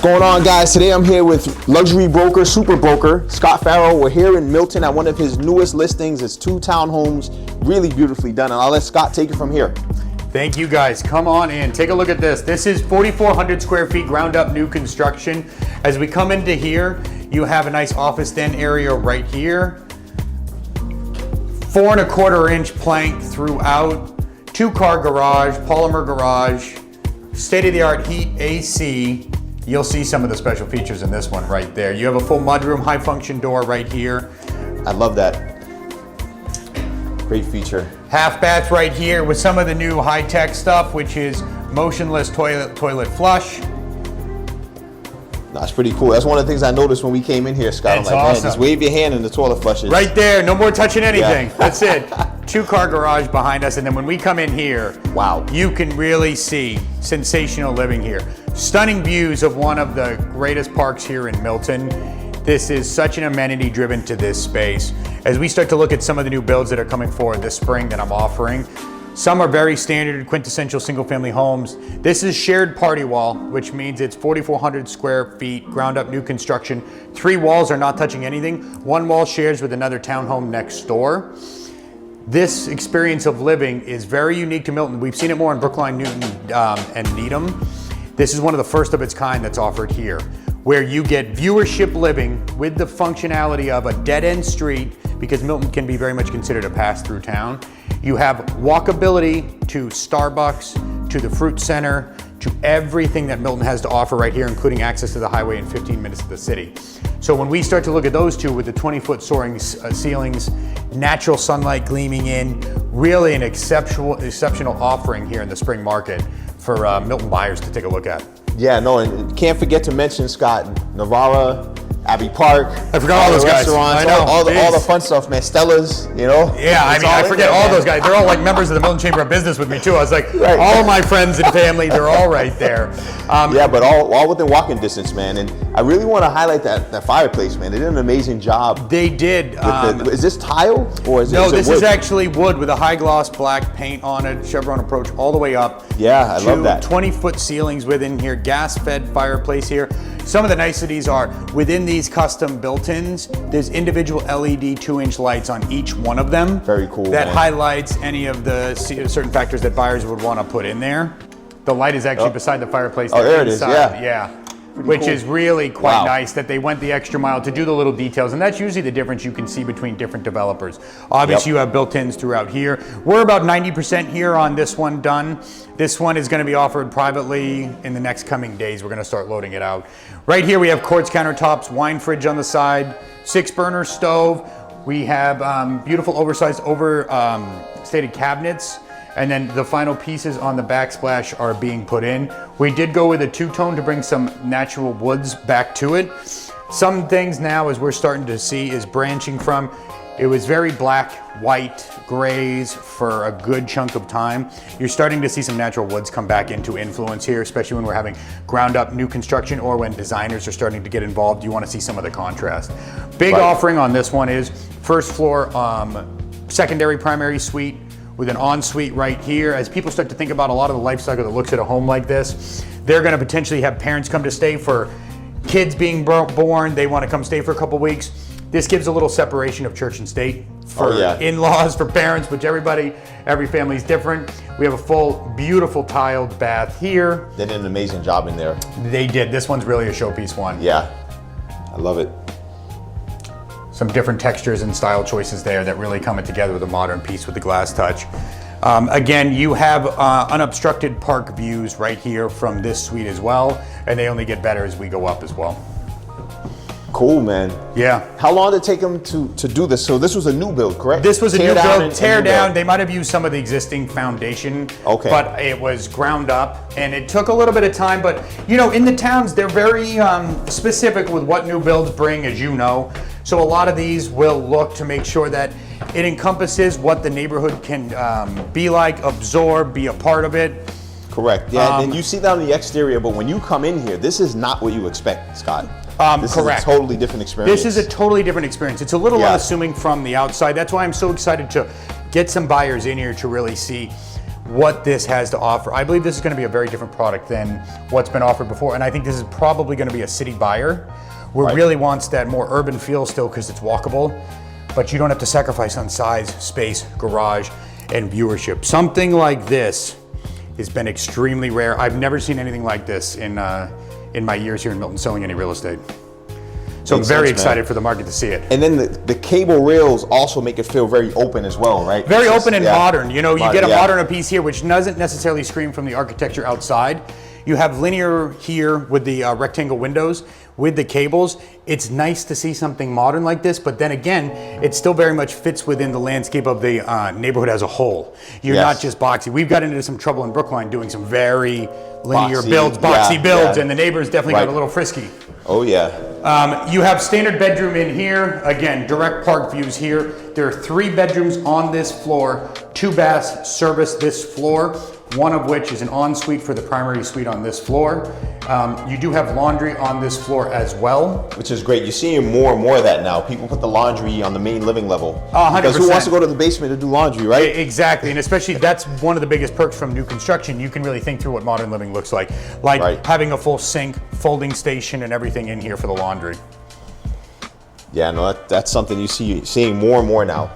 going on, guys? Today I'm here with luxury broker, super broker, Scott Farrell. We're here in Milton at one of his newest listings. It's 2 townhomes, really beautifully done. And I'll let Scott take it from here. Thank you, guys. Come on in, take a look at this. This is 4,400 square feet, ground up new construction. As we come into here, you have a nice office den area right here. 4¼ inch plank throughout, 2-car garage, polymer garage, state-of-the-art heat, AC. You'll see some of the special features in this one right there. You have a full mudroom, high function door right here. I love that. Great feature. Half bath right here with some of the new high-tech stuff, which is motionless toilet flush. That's pretty cool. That's one of the things I noticed when we came in here, Scott. It's I'm like, awesome. man, just wave your hand and the toilet flushes. Right there, no more touching anything. Yeah. That's it. 2-car garage behind us, and then when we come in here, wow, you can really see sensational living here. Stunning views of one of the greatest parks here in Milton. This is such an amenity driven to this space. As we start to look at some of the new builds that are coming forward this spring that I'm offering, some are very standard, quintessential single family homes. This is shared party wall, which means it's 4,400 square feet, ground up new construction. 3 walls are not touching anything. 1 wall shares with another townhome next door. This experience of living is very unique to Milton. We've seen it more in Brookline, Newton, and Needham. This is one of the first of its kind that's offered here, where you get viewership living with the functionality of a dead-end street, because Milton can be very much considered a pass-through town. You have walkability to Starbucks, to the fruit center, to everything that Milton has to offer right here, including access to the highway in 15 minutes to the city. So when we start to look at those two with the 20-foot soaring ceilings, natural sunlight gleaming in, really an exceptional offering here in the spring market for Milton buyers to take a look at. Yeah, no, and can't forget to mention, Scott, Navarra, Abbey Park. I forgot all those guys. Restaurants, I know. all the fun stuff, man. Stella's, you know. Yeah, I mean, I forget all those guys. They're all like members of the Milton Chamber of Business with me too. I was like, right. All my friends and family, they're all right there. Yeah, but all within walking distance, man. And I really want to highlight that fireplace, man. They did an amazing job. They did. Is this tile or is it? No, is it this wood? is actually wood with a high gloss black paint on it, chevron approach all the way up. Yeah, I love that. 20-foot ceilings within here, gas-fed fireplace here. Some of the niceties are within these custom built-ins, there's individual LED 2-inch lights on each one of them. Very cool. That man. highlights any of the certain factors that buyers would want to put in there. The light is actually beside the fireplace. Oh, there it is. Yeah. Which cool. is really quite Wow. nice that they went the extra mile to do the little details, and that's usually the difference you can see between different developers. Obviously, you have built-ins throughout here. We're about 90% here on this one done. This one is going to be offered privately in the next coming days. We're going to start loading it out. Right here we have quartz countertops, wine fridge on the side, 6-burner stove. We have beautiful oversized overstated cabinets. And then the final pieces on the backsplash are being put in. We did go with a 2-tone to bring some natural woods back to it. Some things now, as we're starting to see, is branching from, it was very black, white, grays for a good chunk of time. You're starting to see some natural woods come back into influence here, especially when we're having ground up new construction or when designers are starting to get involved. You want to see some of the contrast. Big offering on this one is first floor, secondary primary suite, with an ensuite right here. As people start to think about a lot of the life cycle that looks at a home like this, they're gonna potentially have parents come to stay for kids being born. They wanna come stay for a couple weeks. This gives a little separation of church and state for in-laws, for parents, which every family's different. We have a full, beautiful tiled bath here. They did an amazing job in there. They did. This one's really a showpiece one. Yeah, I love it. Some different textures and style choices there that really come together with a modern piece with the glass touch. Again, you have unobstructed park views right here from this suite as well, and they only get better as we go up as well. Cool, man. Yeah. How long did it take them to do this? So this was a new build, correct? This was a new build, tear down. Build. They might have used some of the existing foundation, okay, but it was ground up, and it took a little bit of time. But you know, in the towns, they're very specific with what new builds bring, as you know. So a lot of these will look to make sure that it encompasses what the neighborhood can be like, absorb, be a part of it. Correct. Yeah, and you see that on the exterior, but when you come in here, this is not what you expect, Scott. This correct. is a totally different experience. This is a totally different experience. It's a little unassuming from the outside. That's why I'm so excited to get some buyers in here to really see what this has to offer. I believe this is going to be a very different product than what's been offered before, and I think this is probably going to be a city buyer who really wants that more urban feel still because it's walkable, but you don't have to sacrifice on size, space, garage, and viewership. Something like this has been extremely rare. I've never seen anything like this in my years here in Milton selling any real estate. So I'm very excited for the market to see it. And then the cable rails also make it feel very open as well, right? Very open and modern. You know, you get a modern piece here, which doesn't necessarily scream from the architecture outside. You have linear here with the rectangle windows, with the cables. It's nice to see something modern like this, but then again, it still very much fits within the landscape of the neighborhood as a whole. You're not just boxy. We've got into some trouble in Brookline doing some very linear builds, boxy builds, and the neighbors definitely got a little frisky. Oh yeah. You have standard bedroom in here. Again, direct park views here. There are 3 bedrooms on this floor. 2 baths service this floor, one of which is an ensuite for the primary suite on this floor. You do have laundry on this floor as well. Which is great. You're seeing more and more of that now. People put the laundry on the main living level. 100%. Because who wants to go to the basement to do laundry, right? Exactly, and especially that's one of the biggest perks from new construction. You can really think through what modern living looks like having a full sink, folding station, and everything in here for the laundry. Yeah, no, that's something you see seeing more and more now.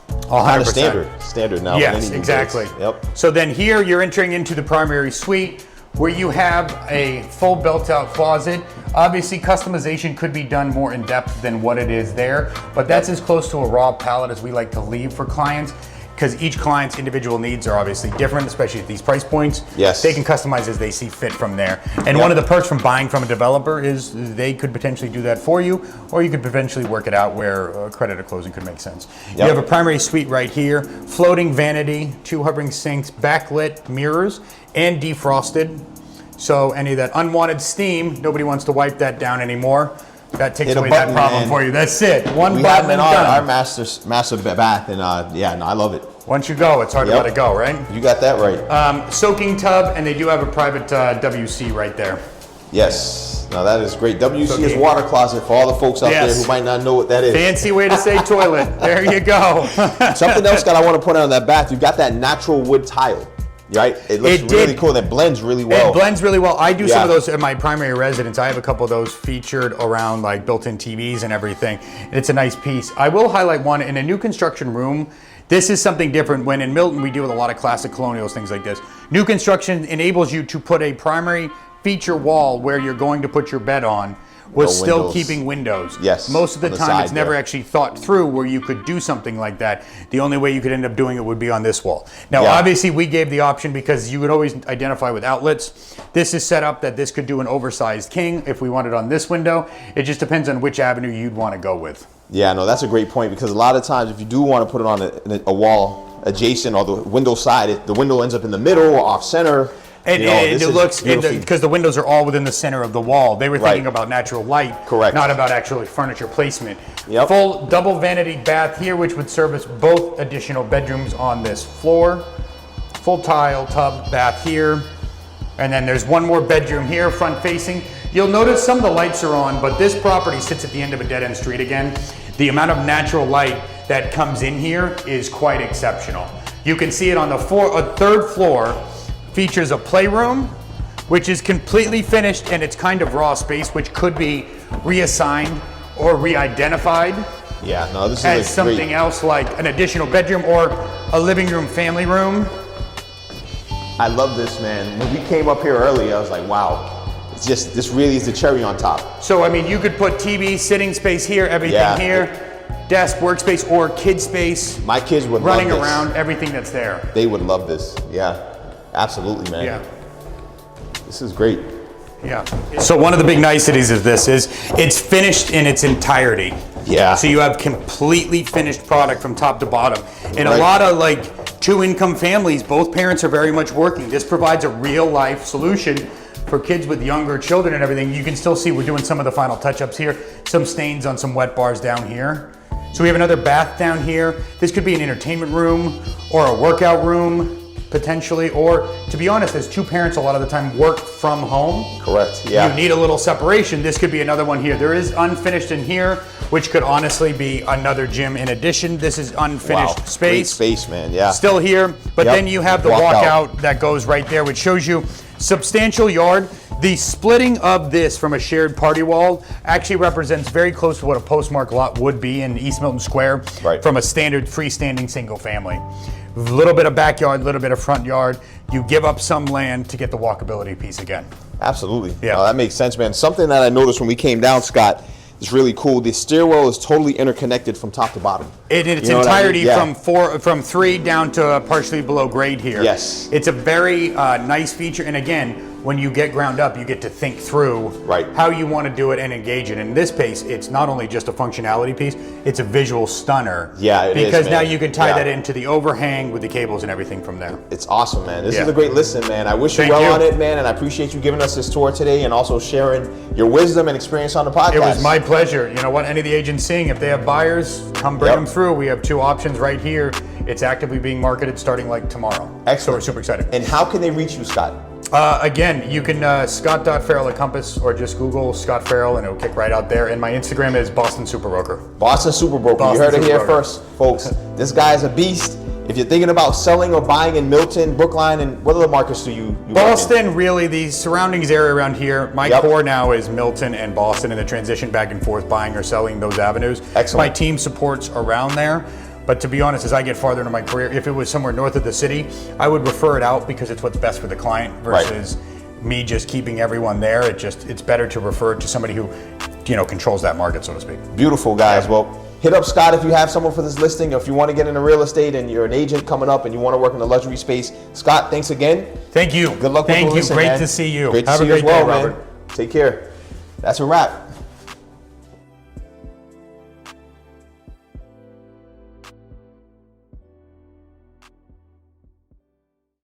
100%. Standard now. Yes, exactly. Yep. So then here you're entering into the primary suite where you have a full built-out closet. Obviously, customization could be done more in depth than what it is there, but that's as close to a raw palette as we like to leave for clients, because each client's individual needs are obviously different, especially at these price points. Yes. They can customize as they see fit from there. And one of the perks from buying from a developer is they could potentially do that for you, or you could potentially work it out where credit at closing could make sense. You have a primary suite right here, floating vanity, 2 hovering sinks, backlit mirrors, and defrosted. So any of that unwanted steam, nobody wants to wipe that down anymore. That takes away that problem for you. That's it. One button and done. Our master bath, and yeah, no, I love it. Once you go, it's hard to let it go, right? You got that right. Soaking tub, and they do have a private WC right there. Yes. Now that is great. WC is water closet for all the folks out there who might not know what that is. Fancy way to say toilet. There you go. Something else that I want to point out on that bath, you've got that natural wood tile. Right? It looks really cool. That blends really well. It blends really well. I do some of those at my primary residence. I have a couple of those featured around like built-in TVs and everything. And it's a nice piece. I will highlight one in a new construction room. This is something different. When in Milton, we deal with a lot of classic colonials, things like this. New construction enables you to put a primary feature wall where you're going to put your bed on with still keeping windows. Yes. Most of the time, it's never actually thought through where you could do something like that. The only way you could end up doing it would be on this wall. Now, obviously, we gave the option because you would always identify with outlets. This is set up that this could do an oversized king if we want it on this window. It just depends on which avenue you'd want to go with. Yeah, no, that's a great point, because a lot of times if you do want to put it on a wall adjacent or the window side, the window ends up in the middle or off center. And it looks, because the windows are all within the center of the wall. They were thinking about natural light, not about actually furniture placement. Full double vanity bath here, which would service both additional bedrooms on this floor. Full tile tub bath here. And then there's one more bedroom here, front facing. You'll notice some of the lights are on, but this property sits at the end of a dead-end street again. The amount of natural light that comes in here is quite exceptional. You can see it on the 3rd floor. Features a playroom, which is completely finished, and it's kind of raw space, which could be reassigned or re-identified. Yeah, no, this is as something else like an additional bedroom or a living room, family room. I love this, man. When we came up here earlier, I was like, wow, it's just, this really is the cherry on top. So, I mean, you could put TV, sitting space here, everything here, desk, workspace, or kid space. My kids would running love this. around, everything that's there. They would love this, yeah. Absolutely, man. Yeah. This is great. Yeah. So one of the big niceties of this is it's finished in its entirety. Yeah. So you have completely finished product from top to bottom. And a lot of like 2-income families, both parents are very much working. This provides a real life solution for kids with younger children and everything. You can still see we're doing some of the final touch-ups here. Some stains on some wet bars down here. So we have another bath down here. This could be an entertainment room or a workout room. potentially, or to be honest, as two parents a lot of the time work from home. Correct, yeah. You need a little separation. This could be another one here. There is unfinished in here, which could honestly be another gym in addition. This is unfinished space. Great space, man, yeah. Still here, but then you have the walkout that goes right there, which shows you substantial yard. The splitting of this from a shared party wall actually represents very close to what a postmark lot would be in East Milton Square from a standard freestanding single family. A little bit of backyard, a little bit of front yard. You give up some land to get the walkability piece again. Absolutely. Yeah. That makes sense, man. Something that I noticed when we came down, Scott, is really cool. The stairwell is totally interconnected from top to bottom. In its entirety, from 3 down to partially below grade here. Yes. It's a very nice feature, and again, when you get ground up, you get to think through how you want to do it and engage it. In this case, it's not only just a functionality piece, it's a visual stunner. Yeah, it is, because now man. you can tie that into the overhang with the cables and everything from there. It's awesome, man. This is a great listen, man. I wish you well on it, man, and I appreciate you giving us this tour today and also sharing your wisdom and experience on the podcast. It was my pleasure. You know what? Any of the agents seeing, if they have buyers, come bring them through. We have 2 options right here. It's actively being marketed starting like tomorrow. Excellent. So we're super excited. And how can they reach you, Scott? Again, you can Scott.Farrell at Compass, or just Google Scott Farrell and it'll kick right out there. And my Instagram is Boston Super Broker. Boston Super Broker. You heard it here first, folks. This guy is a beast. If you're thinking about selling or buying in Milton, Brookline, and what other markets do you Boston, really, the surroundings area around here. My core now is Milton and Boston, and the transition back and forth, buying or selling those avenues. Excellent. My team supports around there. But to be honest, as I get farther into my career, if it was somewhere north of the city, I would refer it out because it's what's best for the client versus me just keeping everyone there. It's better to refer it to somebody who, controls that market, so to speak. Beautiful, guys. Well, hit up Scott if you have someone for this listing, or if you want to get into real estate and you're an agent coming up and you want to work in the luxury space. Scott, thanks again. Thank you. Good luck with the listing, Great man. to see you. Great to Have see a you as great well, day, man. Robert. Take care. That's a wrap.